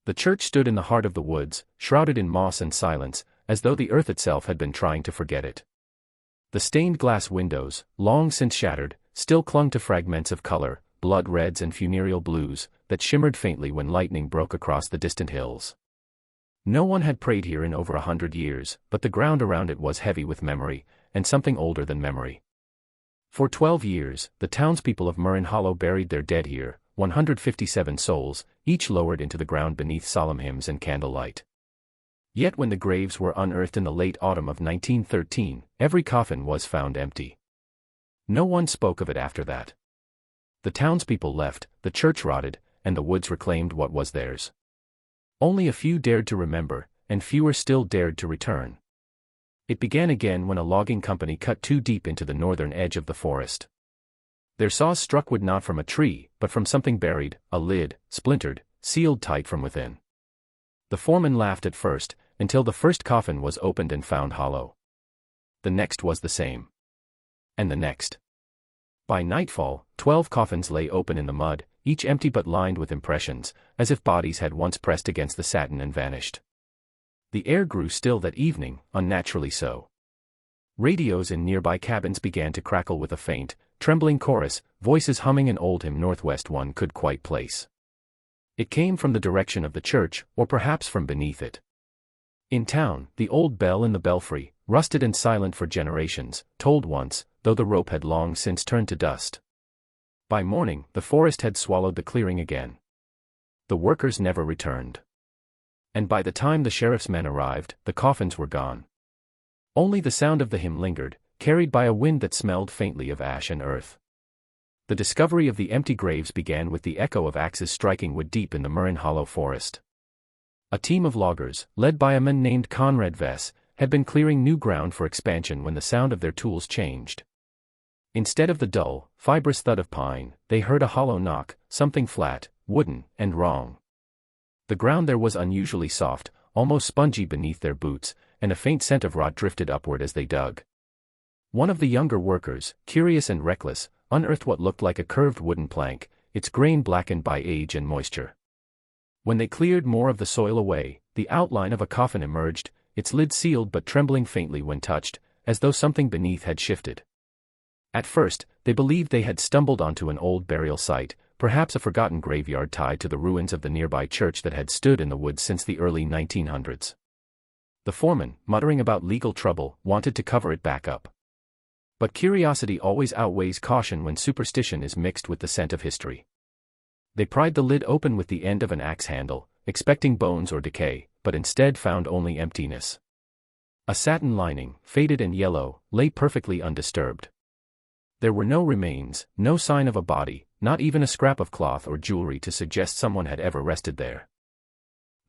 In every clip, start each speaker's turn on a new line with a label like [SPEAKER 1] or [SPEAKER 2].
[SPEAKER 1] The church stood in the heart of the woods, shrouded in moss and silence, as though the earth itself had been trying to forget it. The stained glass windows, long since shattered, still clung to fragments of color, blood reds and funereal blues, that shimmered faintly when lightning broke across the distant hills. No one had prayed here in over 100 years, but the ground around it was heavy with memory, and something older than memory. For 12 years, the townspeople of Murrin Hollow buried their dead here, 157 souls, each lowered into the ground beneath solemn hymns and candlelight. Yet when the graves were unearthed in the late autumn of 1913, every coffin was found empty. No one spoke of it after that. The townspeople left, the church rotted, and the woods reclaimed what was theirs. Only a few dared to remember, and fewer still dared to return. It began again when a logging company cut too deep into the northern edge of the forest. Their saws struck wood not from a tree, but from something buried, a lid, splintered, sealed tight from within. The foreman laughed at first, until the first coffin was opened and found hollow. The next was the same. And the next. By nightfall, 12 coffins lay open in the mud, each empty but lined with impressions, as if bodies had once pressed against the satin and vanished. The air grew still that evening, unnaturally so. Radios in nearby cabins began to crackle with a faint, trembling chorus, voices humming an old hymn Northwest one could quite place. It came from the direction of the church, or perhaps from beneath it. In town, the old bell in the belfry, rusted and silent for generations, tolled once, though the rope had long since turned to dust. By morning, the forest had swallowed the clearing again. The workers never returned. And by the time the sheriff's men arrived, the coffins were gone. Only the sound of the hymn lingered, carried by a wind that smelled faintly of ash and earth. The discovery of the empty graves began with the echo of axes striking wood deep in the Murrin Hollow forest. A team of loggers, led by a man named Conrad Vess, had been clearing new ground for expansion when the sound of their tools changed. Instead of the dull, fibrous thud of pine, they heard a hollow knock, something flat, wooden, and wrong. The ground there was unusually soft, almost spongy beneath their boots, and a faint scent of rot drifted upward as they dug. One of the younger workers, curious and reckless, unearthed what looked like a curved wooden plank, its grain blackened by age and moisture. When they cleared more of the soil away, the outline of a coffin emerged, its lid sealed but trembling faintly when touched, as though something beneath had shifted. At first, they believed they had stumbled onto an old burial site, perhaps a forgotten graveyard tied to the ruins of the nearby church that had stood in the woods since the early 1900s. The foreman, muttering about legal trouble, wanted to cover it back up. But curiosity always outweighs caution when superstition is mixed with the scent of history. They pried the lid open with the end of an axe handle, expecting bones or decay, but instead found only emptiness. A satin lining, faded and yellow, lay perfectly undisturbed. There were no remains, no sign of a body, not even a scrap of cloth or jewelry to suggest someone had ever rested there.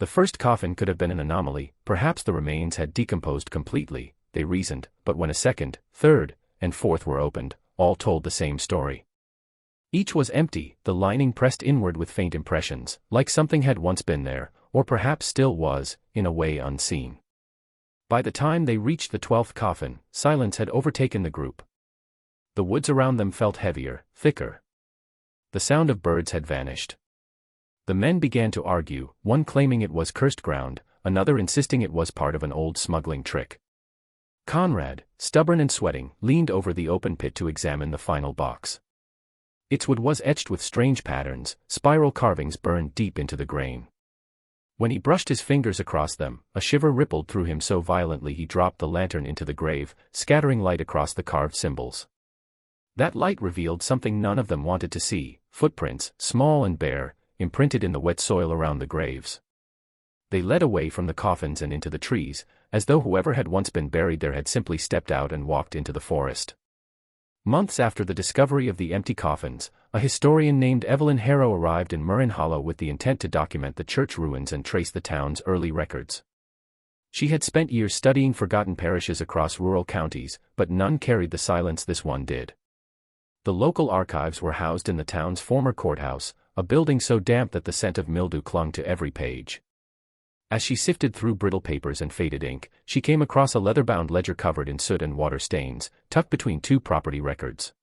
[SPEAKER 1] The first coffin could have been an anomaly, perhaps the remains had decomposed completely, they reasoned, but when a second, third, and fourth were opened, all told the same story. Each was empty, the lining pressed inward with faint impressions, like something had once been there, or perhaps still was, in a way unseen. By the time they reached the 12th coffin, silence had overtaken the group. The woods around them felt heavier, thicker. The sound of birds had vanished. The men began to argue, one claiming it was cursed ground, another insisting it was part of an old smuggling trick. Conrad, stubborn and sweating, leaned over the open pit to examine the final box. Its wood was etched with strange patterns, spiral carvings burned deep into the grain. When he brushed his fingers across them, a shiver rippled through him so violently he dropped the lantern into the grave, scattering light across the carved symbols. That light revealed something none of them wanted to see, footprints, small and bare, imprinted in the wet soil around the graves. They led away from the coffins and into the trees, as though whoever had once been buried there had simply stepped out and walked into the forest. Months after the discovery of the empty coffins, a historian named Evelyn Harrow arrived in Murrin Hollow with the intent to document the church ruins and trace the town's early records. She had spent years studying forgotten parishes across rural counties, but none carried the silence this one did. The local archives were housed in the town's former courthouse, a building so damp that the scent of mildew clung to every page. As she sifted through brittle papers and faded ink, she came across a leather-bound ledger covered in soot and water stains, tucked between two property records.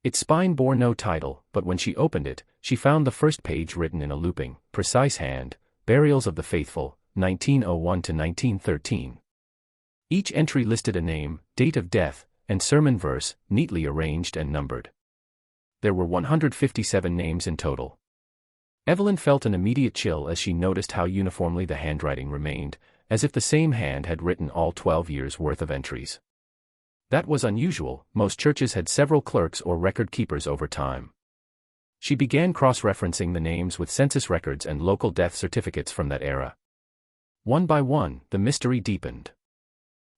[SPEAKER 1] Its spine bore no title, but when she opened it, she found the first page written in a looping, precise hand, Burials of the Faithful, 1901 to 1913. Each entry listed a name, date of death, and sermon verse, neatly arranged and numbered. There were 157 names in total. Evelyn felt an immediate chill as she noticed how uniformly the handwriting remained, as if the same hand had written all 12 years' worth of entries. That was unusual. Most churches had several clerks or record keepers over time. She began cross-referencing the names with census records and local death certificates from that era. One by one, the mystery deepened.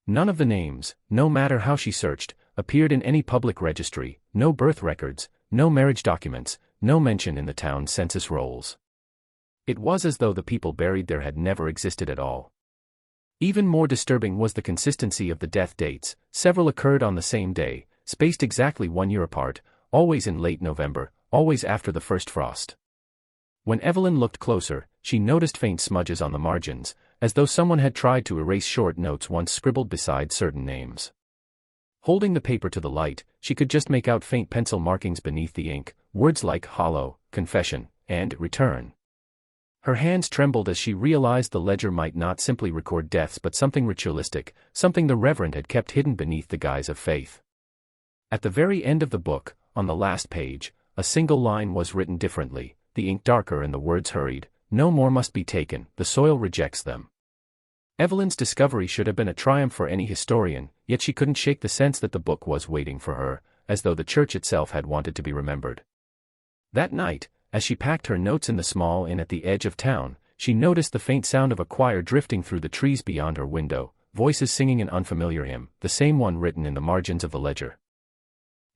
[SPEAKER 1] None of the names, no matter how she searched, appeared in any public registry, no birth records, no marriage documents, no mention in the town's census rolls. It was as though the people buried there had never existed at all. Even more disturbing was the consistency of the death dates. Several occurred on the same day, spaced exactly 1 year apart, always in late November, always after the first frost. When Evelyn looked closer, she noticed faint smudges on the margins, as though someone had tried to erase short notes once scribbled beside certain names. Holding the paper to the light, she could just make out faint pencil markings beneath the ink, words like hollow, confession, and return. Her hands trembled as she realized the ledger might not simply record deaths but something ritualistic, something the Reverend had kept hidden beneath the guise of faith. At the very end of the book, on the last page, a single line was written differently, the ink darker and the words hurried, "No more must be taken, the soil rejects them." Evelyn's discovery should have been a triumph for any historian, yet she couldn't shake the sense that the book was waiting for her, as though the church itself had wanted to be remembered. That night, as she packed her notes in the small inn at the edge of town, she noticed the faint sound of a choir drifting through the trees beyond her window, voices singing an unfamiliar hymn, the same one written in the margins of the ledger.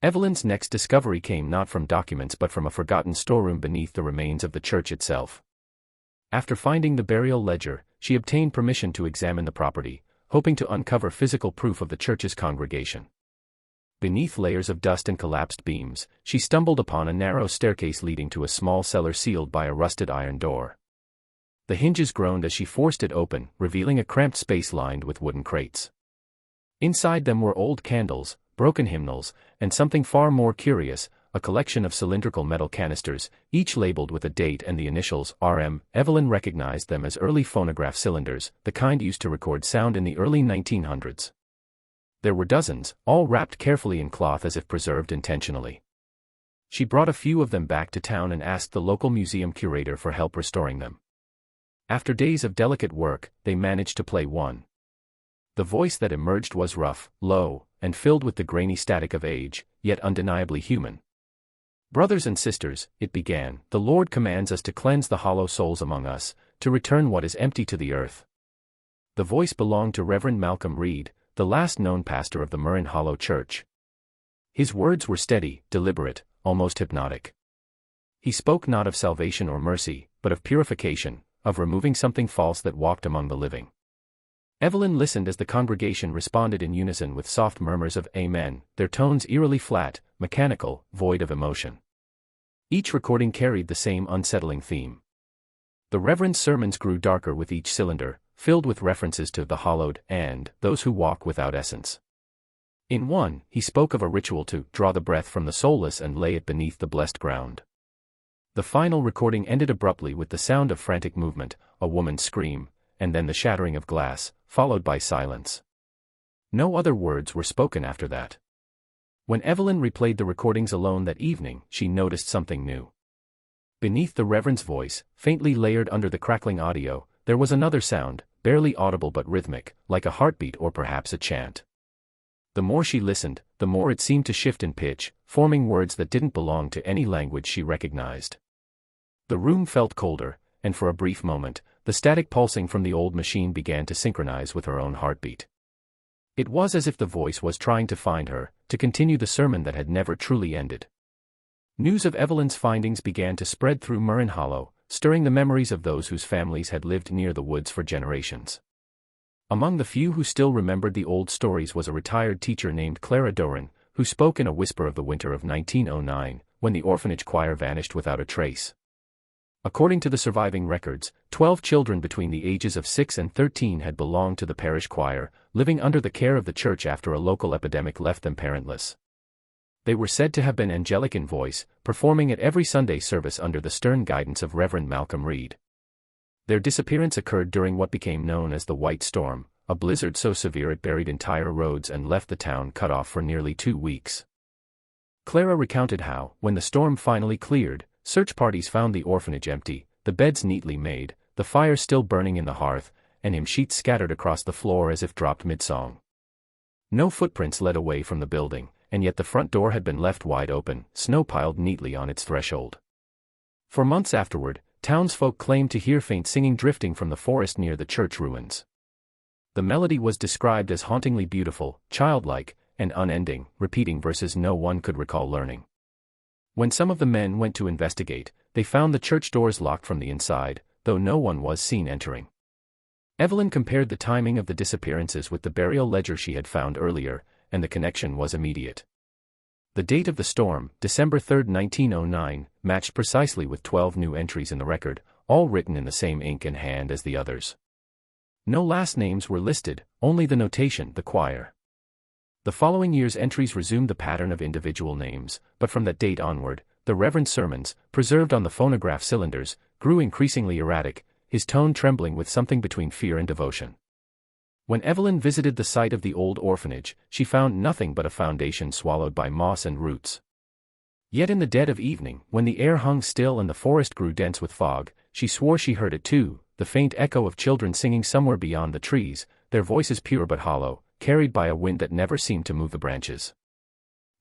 [SPEAKER 1] Evelyn's next discovery came not from documents but from a forgotten storeroom beneath the remains of the church itself. After finding the burial ledger, she obtained permission to examine the property, hoping to uncover physical proof of the church's congregation. Beneath layers of dust and collapsed beams, she stumbled upon a narrow staircase leading to a small cellar sealed by a rusted iron door. The hinges groaned as she forced it open, revealing a cramped space lined with wooden crates. Inside them were old candles, broken hymnals, and something far more curious, a collection of cylindrical metal canisters, each labeled with a date and the initials RM. Evelyn recognized them as early phonograph cylinders, the kind used to record sound in the early 1900s. There were dozens, all wrapped carefully in cloth as if preserved intentionally. She brought a few of them back to town and asked the local museum curator for help restoring them. After days of delicate work, they managed to play one. The voice that emerged was rough, low, and filled with the grainy static of age, yet undeniably human. "Brothers and sisters," it began, "the Lord commands us to cleanse the hollow souls among us, to return what is empty to the earth." The voice belonged to Reverend Malcolm Reed, the last known pastor of the Murrin Hollow Church. His words were steady, deliberate, almost hypnotic. He spoke not of salvation or mercy, but of purification, of removing something false that walked among the living. Evelyn listened as the congregation responded in unison with soft murmurs of "Amen," their tones eerily flat, mechanical, void of emotion. Each recording carried the same unsettling theme. The Reverend's sermons grew darker with each cylinder, filled with references to the hallowed and those who walk without essence. In one, he spoke of a ritual to draw the breath from the soulless and lay it beneath the blessed ground. The final recording ended abruptly with the sound of frantic movement, a woman's scream, and then the shattering of glass, followed by silence. No other words were spoken after that. When Evelyn replayed the recordings alone that evening, she noticed something new. Beneath the Reverend's voice, faintly layered under the crackling audio, there was another sound, barely audible but rhythmic, like a heartbeat or perhaps a chant. The more she listened, the more it seemed to shift in pitch, forming words that didn't belong to any language she recognized. The room felt colder, and for a brief moment, the static pulsing from the old machine began to synchronize with her own heartbeat. It was as if the voice was trying to find her, to continue the sermon that had never truly ended. News of Evelyn's findings began to spread through Murrin Hollow, stirring the memories of those whose families had lived near the woods for generations. Among the few who still remembered the old stories was a retired teacher named Clara Doran, who spoke in a whisper of the winter of 1909, when the orphanage choir vanished without a trace. According to the surviving records, 12 children between the ages of 6 and 13 had belonged to the parish choir, living under the care of the church after a local epidemic left them parentless. They were said to have been angelic in voice, performing at every Sunday service under the stern guidance of Reverend Malcolm Reed. Their disappearance occurred during what became known as the White Storm, a blizzard so severe it buried entire roads and left the town cut off for nearly 2 weeks. Clara recounted how, when the storm finally cleared, search parties found the orphanage empty, the beds neatly made, the fire still burning in the hearth, and hymn sheets scattered across the floor as if dropped mid-song. No footprints led away from the building, and yet the front door had been left wide open, snow piled neatly on its threshold. For months afterward, townsfolk claimed to hear faint singing drifting from the forest near the church ruins. The melody was described as hauntingly beautiful, childlike, and unending, repeating verses no one could recall learning. When some of the men went to investigate, they found the church doors locked from the inside, though no one was seen entering. Evelyn compared the timing of the disappearances with the burial ledger she had found earlier, and the connection was immediate. The date of the storm, December 3, 1909, matched precisely with 12 new entries in the record, all written in the same ink and hand as the others. No last names were listed, only the notation, the choir. The following year's entries resumed the pattern of individual names, but from that date onward, the Reverend's sermons, preserved on the phonograph cylinders, grew increasingly erratic, his tone trembling with something between fear and devotion. When Evelyn visited the site of the old orphanage, she found nothing but a foundation swallowed by moss and roots. Yet in the dead of evening, when the air hung still and the forest grew dense with fog, she swore she heard it too, the faint echo of children singing somewhere beyond the trees, their voices pure but hollow, carried by a wind that never seemed to move the branches.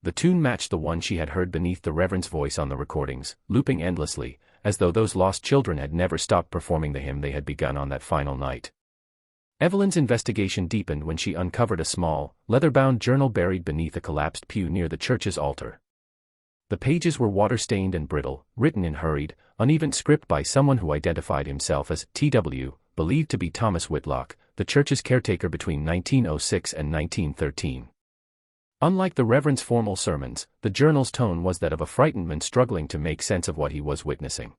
[SPEAKER 1] The tune matched the one she had heard beneath the Reverend's voice on the recordings, looping endlessly, as though those lost children had never stopped performing the hymn they had begun on that final night. Evelyn's investigation deepened when she uncovered a small, leather-bound journal buried beneath a collapsed pew near the church's altar. The pages were water-stained and brittle, written in hurried, uneven script by someone who identified himself as T.W., believed to be Thomas Whitlock, the church's caretaker between 1906 and 1913. Unlike the Reverend's formal sermons, the journal's tone was that of a frightened man struggling to make sense of what he was witnessing.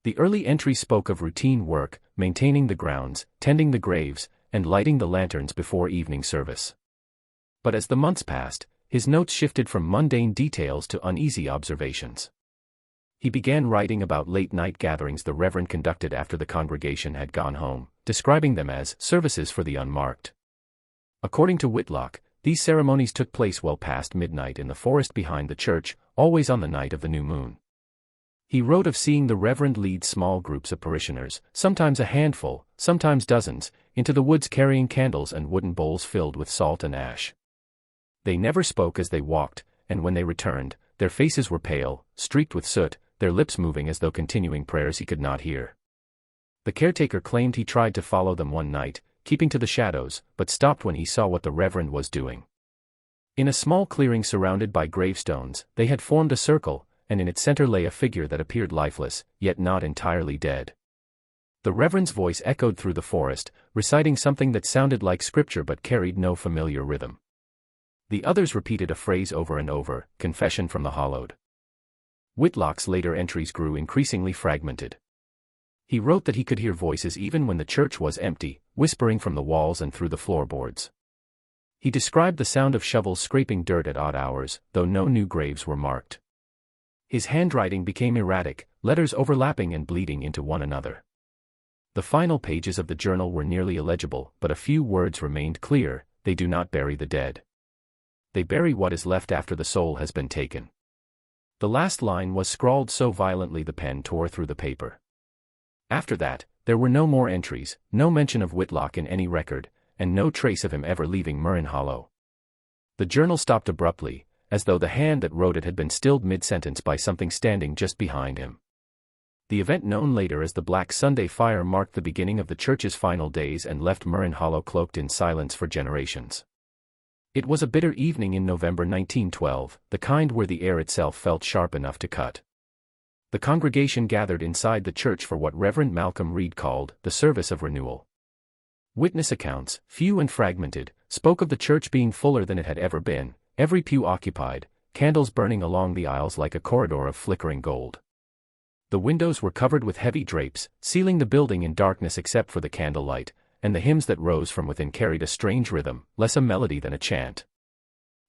[SPEAKER 1] The early entries spoke of routine work, maintaining the grounds, tending the graves, and lighting the lanterns before evening service. But as the months passed, his notes shifted from mundane details to uneasy observations. He began writing about late-night gatherings the Reverend conducted after the congregation had gone home, describing them as services for the unmarked. According to Whitlock, these ceremonies took place well past midnight in the forest behind the church, always on the night of the new moon. He wrote of seeing the Reverend lead small groups of parishioners, sometimes a handful, sometimes dozens, into the woods carrying candles and wooden bowls filled with salt and ash. They never spoke as they walked, and when they returned, their faces were pale, streaked with soot, their lips moving as though continuing prayers he could not hear. The caretaker claimed he tried to follow them one night, keeping to the shadows, but stopped when he saw what the Reverend was doing. In a small clearing surrounded by gravestones, they had formed a circle, and in its center lay a figure that appeared lifeless, yet not entirely dead. The Reverend's voice echoed through the forest, reciting something that sounded like scripture but carried no familiar rhythm. The others repeated a phrase over and over, confession from the hallowed. Whitlock's later entries grew increasingly fragmented. He wrote that he could hear voices even when the church was empty, whispering from the walls and through the floorboards. He described the sound of shovels scraping dirt at odd hours, though no new graves were marked. His handwriting became erratic, letters overlapping and bleeding into one another. The final pages of the journal were nearly illegible, but a few words remained clear: they do not bury the dead. They bury what is left after the soul has been taken. The last line was scrawled so violently the pen tore through the paper. After that, there were no more entries, no mention of Whitlock in any record, and no trace of him ever leaving Murrin Hollow. The journal stopped abruptly, as though the hand that wrote it had been stilled mid-sentence by something standing just behind him. The event known later as the Black Sunday Fire marked the beginning of the church's final days and left Murrin Hollow cloaked in silence for generations. It was a bitter evening in November 1912, the kind where the air itself felt sharp enough to cut. The congregation gathered inside the church for what Reverend Malcolm Reed called the service of renewal. Witness accounts, few and fragmented, spoke of the church being fuller than it had ever been, every pew occupied, candles burning along the aisles like a corridor of flickering gold. The windows were covered with heavy drapes, sealing the building in darkness except for the candlelight, and the hymns that rose from within carried a strange rhythm, less a melody than a chant.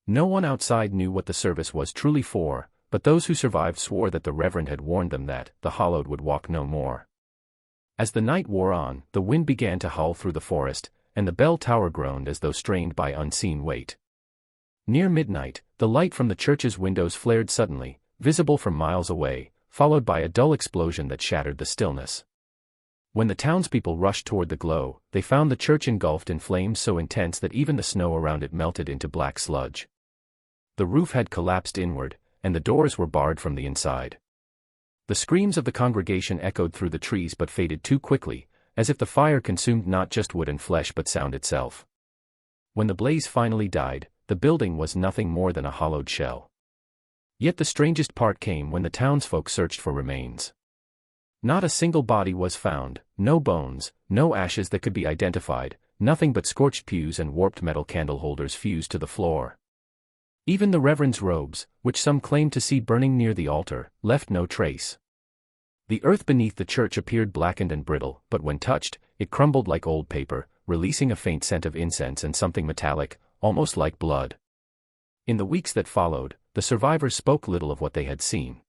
[SPEAKER 1] No one outside knew what the service was truly for, but those who survived swore that the Reverend had warned them that the hallowed would walk no more. As the night wore on, the wind began to howl through the forest, and the bell tower groaned as though strained by unseen weight. Near midnight, the light from the church's windows flared suddenly, visible from miles away, followed by a dull explosion that shattered the stillness. When the townspeople rushed toward the glow, they found the church engulfed in flames so intense that even the snow around it melted into black sludge. The roof had collapsed inward, and the doors were barred from the inside. The screams of the congregation echoed through the trees but faded too quickly, as if the fire consumed not just wood and flesh but sound itself. When the blaze finally died, the building was nothing more than a hollowed shell. Yet the strangest part came when the townsfolk searched for remains. Not a single body was found, no bones, no ashes that could be identified, nothing but scorched pews and warped metal candle holders fused to the floor. Even the reverend's robes, which some claimed to see burning near the altar, left no trace. The earth beneath the church appeared blackened and brittle, but when touched, it crumbled like old paper, releasing a faint scent of incense and something metallic, almost like blood. In the weeks that followed, the survivors spoke little of what they had seen.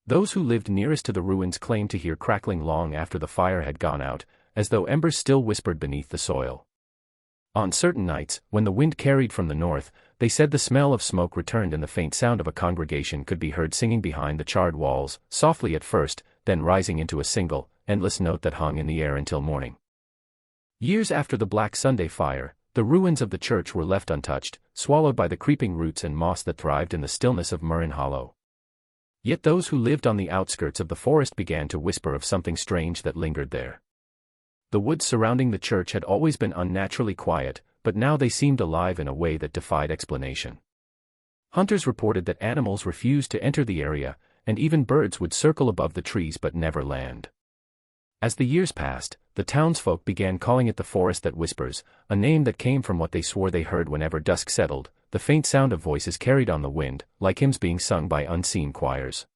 [SPEAKER 1] Those who lived nearest to the ruins claimed to hear crackling long after the fire had gone out, as though embers still whispered beneath the soil. On certain nights, when the wind carried from the north, they said the smell of smoke returned and the faint sound of a congregation could be heard singing behind the charred walls, softly at first, then rising into a single, endless note that hung in the air until morning. Years after the Black Sunday fire, the ruins of the church were left untouched, swallowed by the creeping roots and moss that thrived in the stillness of Murrin Hollow. Yet those who lived on the outskirts of the forest began to whisper of something strange that lingered there. The woods surrounding the church had always been unnaturally quiet, but now they seemed alive in a way that defied explanation. Hunters reported that animals refused to enter the area, and even birds would circle above the trees but never land. As the years passed, the townsfolk began calling it the forest that whispers, a name that came from what they swore they heard whenever dusk settled, the faint sound of voices carried on the wind, like hymns being sung by unseen choirs.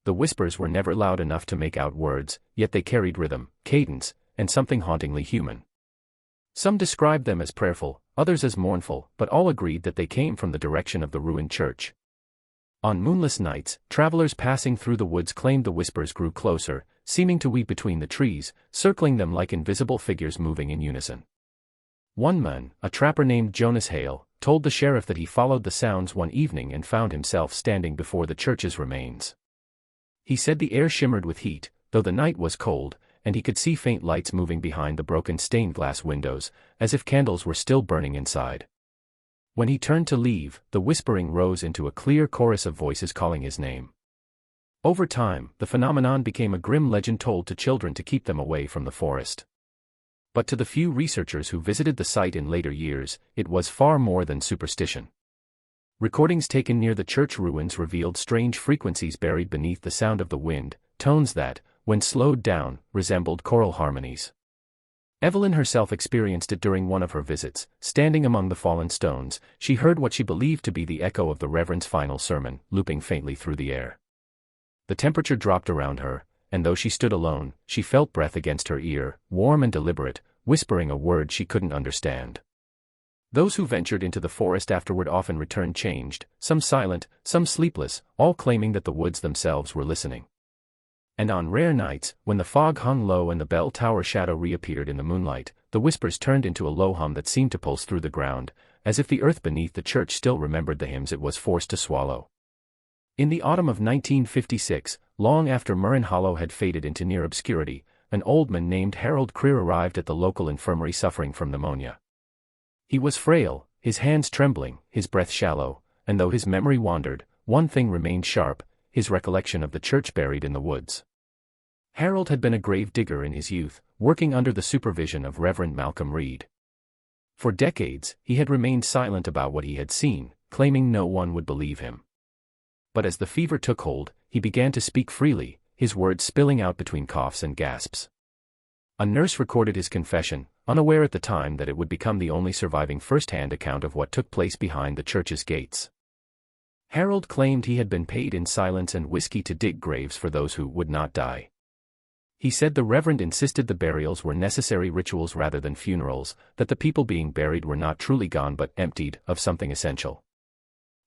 [SPEAKER 1] The whispers were never loud enough to make out words, yet they carried rhythm, cadence, and something hauntingly human. Some described them as prayerful, others as mournful, but all agreed that they came from the direction of the ruined church. On moonless nights, travelers passing through the woods claimed the whispers grew closer, seeming to weep between the trees, circling them like invisible figures moving in unison. One man, a trapper named Jonas Hale, told the sheriff that he followed the sounds one evening and found himself standing before the church's remains. He said the air shimmered with heat, though the night was cold, and he could see faint lights moving behind the broken stained glass windows, as if candles were still burning inside. When he turned to leave, the whispering rose into a clear chorus of voices calling his name. Over time, the phenomenon became a grim legend told to children to keep them away from the forest. But to the few researchers who visited the site in later years, it was far more than superstition. Recordings taken near the church ruins revealed strange frequencies buried beneath the sound of the wind, tones that, when slowed down, resembled choral harmonies. Evelyn herself experienced it during one of her visits. Standing among the fallen stones, she heard what she believed to be the echo of the Reverend's final sermon, looping faintly through the air. The temperature dropped around her, and though she stood alone, she felt breath against her ear, warm and deliberate, whispering a word she couldn't understand. Those who ventured into the forest afterward often returned changed, some silent, some sleepless, all claiming that the woods themselves were listening. And on rare nights, when the fog hung low and the bell tower shadow reappeared in the moonlight, the whispers turned into a low hum that seemed to pulse through the ground, as if the earth beneath the church still remembered the hymns it was forced to swallow. In the autumn of 1956, long after Murrin Hollow had faded into near obscurity, an old man named Harold Creer arrived at the local infirmary suffering from pneumonia. He was frail, his hands trembling, his breath shallow, and though his memory wandered, one thing remained sharp, his recollection of the church buried in the woods. Harold had been a grave digger in his youth, working under the supervision of Reverend Malcolm Reed. For decades, he had remained silent about what he had seen, claiming no one would believe him. But as the fever took hold, he began to speak freely, his words spilling out between coughs and gasps. A nurse recorded his confession, unaware at the time that it would become the only surviving first-hand account of what took place behind the church's gates. Harold claimed he had been paid in silence and whiskey to dig graves for those who would not die. He said the Reverend insisted the burials were necessary rituals rather than funerals, that the people being buried were not truly gone but emptied of something essential.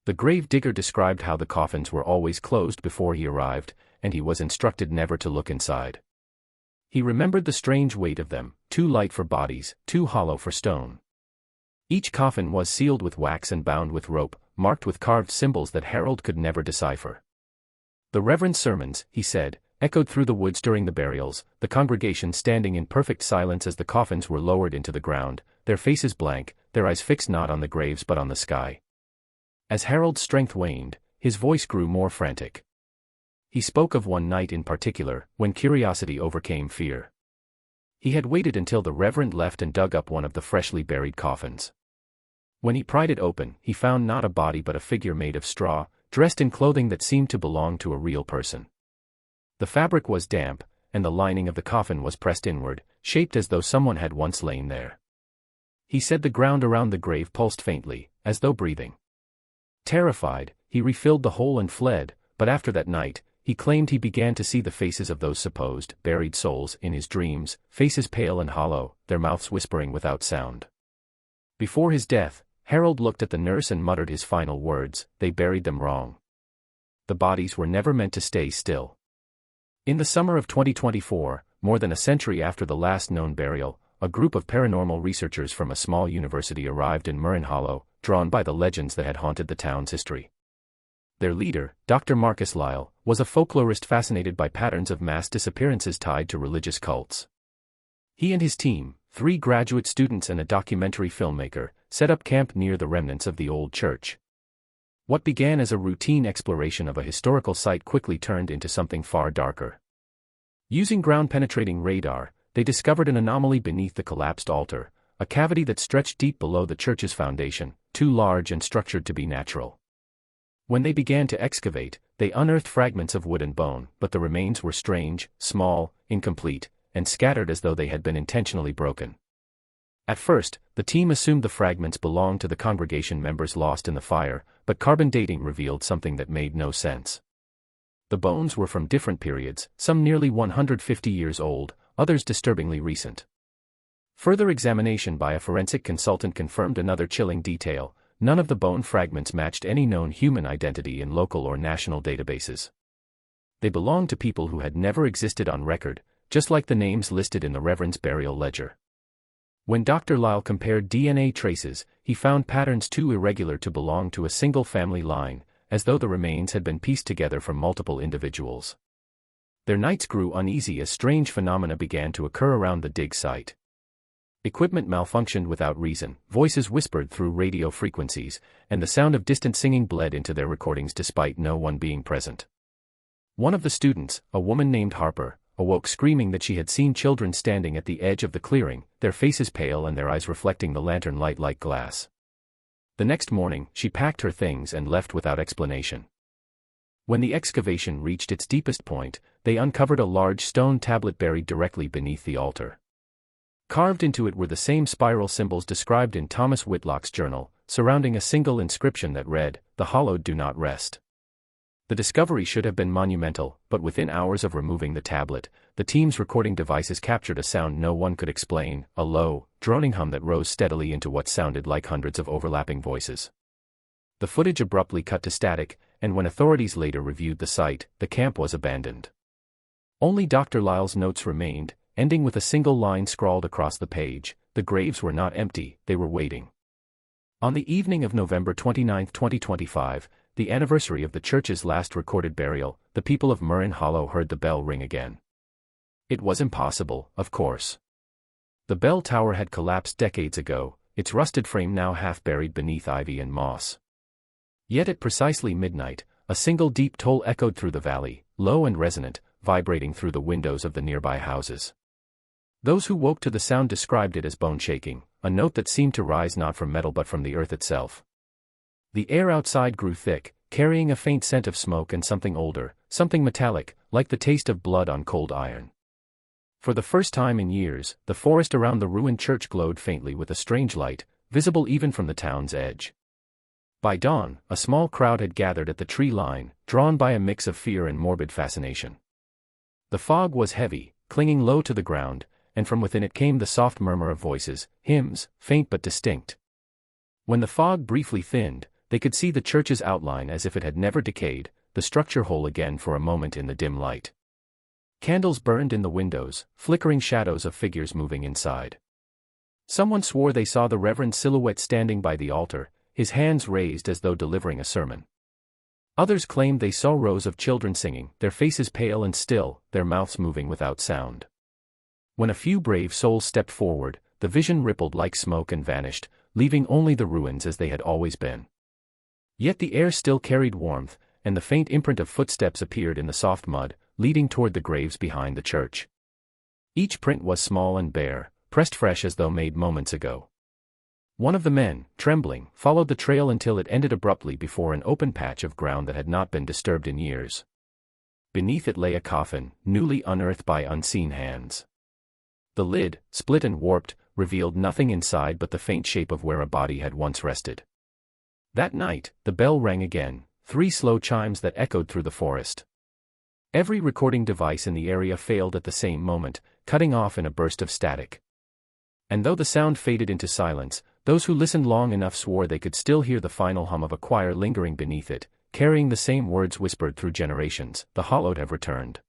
[SPEAKER 1] The grave digger described how the coffins were always closed before he arrived, and he was instructed never to look inside. He remembered the strange weight of them, too light for bodies, too hollow for stone. Each coffin was sealed with wax and bound with rope, marked with carved symbols that Harold could never decipher. The Reverend's sermons, he said, echoed through the woods during the burials, the congregation standing in perfect silence as the coffins were lowered into the ground, their faces blank, their eyes fixed not on the graves but on the sky. As Harold's strength waned, his voice grew more frantic. He spoke of one night in particular, when curiosity overcame fear. He had waited until the Reverend left and dug up one of the freshly buried coffins. When he pried it open, he found not a body but a figure made of straw, dressed in clothing that seemed to belong to a real person. The fabric was damp, and the lining of the coffin was pressed inward, shaped as though someone had once lain there. He said the ground around the grave pulsed faintly, as though breathing. Terrified, he refilled the hole and fled, but after that night, he claimed he began to see the faces of those supposed buried souls in his dreams, faces pale and hollow, their mouths whispering without sound. Before his death, Harold looked at the nurse and muttered his final words, "They buried them wrong. The bodies were never meant to stay still." In the summer of 2024, more than a century after the last known burial, a group of paranormal researchers from a small university arrived in Murrin Hollow, drawn by the legends that had haunted the town's history. Their leader, Dr. Marcus Lyle, was a folklorist fascinated by patterns of mass disappearances tied to religious cults. He and his team, 3 graduate students and a documentary filmmaker, set up camp near the remnants of the old church. What began as a routine exploration of a historical site quickly turned into something far darker. Using ground-penetrating radar, they discovered an anomaly beneath the collapsed altar, a cavity that stretched deep below the church's foundation, too large and structured to be natural. When they began to excavate, they unearthed fragments of wood and bone, but the remains were strange, small, incomplete, and scattered as though they had been intentionally broken. At first, the team assumed the fragments belonged to the congregation members lost in the fire, but carbon dating revealed something that made no sense. The bones were from different periods, some nearly 150 years old, others disturbingly recent. Further examination by a forensic consultant confirmed another chilling detail: none of the bone fragments matched any known human identity in local or national databases. They belonged to people who had never existed on record, just like the names listed in the Reverend's burial ledger. When Dr. Lyle compared DNA traces, he found patterns too irregular to belong to a single family line, as though the remains had been pieced together from multiple individuals. Their nights grew uneasy as strange phenomena began to occur around the dig site. Equipment malfunctioned without reason, voices whispered through radio frequencies, and the sound of distant singing bled into their recordings despite no one being present. One of the students, a woman named Harper, awoke screaming that she had seen children standing at the edge of the clearing, their faces pale and their eyes reflecting the lantern light like glass. The next morning, she packed her things and left without explanation. When the excavation reached its deepest point, they uncovered a large stone tablet buried directly beneath the altar. Carved into it were the same spiral symbols described in Thomas Whitlock's journal, surrounding a single inscription that read, "The hallowed do not rest." The discovery should have been monumental, but within hours of removing the tablet, the team's recording devices captured a sound no one could explain, a low, droning hum that rose steadily into what sounded like hundreds of overlapping voices. The footage abruptly cut to static, and when authorities later reviewed the site, the camp was abandoned. Only Dr. Lyle's notes remained, ending with a single line scrawled across the page: "The graves were not empty, they were waiting." On the evening of November 29, 2025, the anniversary of the church's last recorded burial, the people of Murrin Hollow heard the bell ring again. It was impossible, of course. The bell tower had collapsed decades ago, its rusted frame now half buried beneath ivy and moss. Yet at precisely midnight, a single deep toll echoed through the valley, low and resonant, vibrating through the windows of the nearby houses. Those who woke to the sound described it as bone-shaking, a note that seemed to rise not from metal but from the earth itself. The air outside grew thick, carrying a faint scent of smoke and something older, something metallic, like the taste of blood on cold iron. For the first time in years, the forest around the ruined church glowed faintly with a strange light, visible even from the town's edge. By dawn, a small crowd had gathered at the tree line, drawn by a mix of fear and morbid fascination. The fog was heavy, clinging low to the ground, and from within it came the soft murmur of voices, hymns, faint but distinct. When the fog briefly thinned, they could see the church's outline as if it had never decayed, the structure whole again for a moment in the dim light. Candles burned in the windows, flickering shadows of figures moving inside. Someone swore they saw the Reverend's silhouette standing by the altar, his hands raised as though delivering a sermon. Others claimed they saw rows of children singing, their faces pale and still, their mouths moving without sound. When a few brave souls stepped forward, the vision rippled like smoke and vanished, leaving only the ruins as they had always been. Yet the air still carried warmth, and the faint imprint of footsteps appeared in the soft mud, leading toward the graves behind the church. Each print was small and bare, pressed fresh as though made moments ago. One of the men, trembling, followed the trail until it ended abruptly before an open patch of ground that had not been disturbed in years. Beneath it lay a coffin, newly unearthed by unseen hands. The lid, split and warped, revealed nothing inside but the faint shape of where a body had once rested. That night, the bell rang again, 3 slow chimes that echoed through the forest. Every recording device in the area failed at the same moment, cutting off in a burst of static. And though the sound faded into silence, those who listened long enough swore they could still hear the final hum of a choir lingering beneath it, carrying the same words whispered through generations, "The hallowed have returned."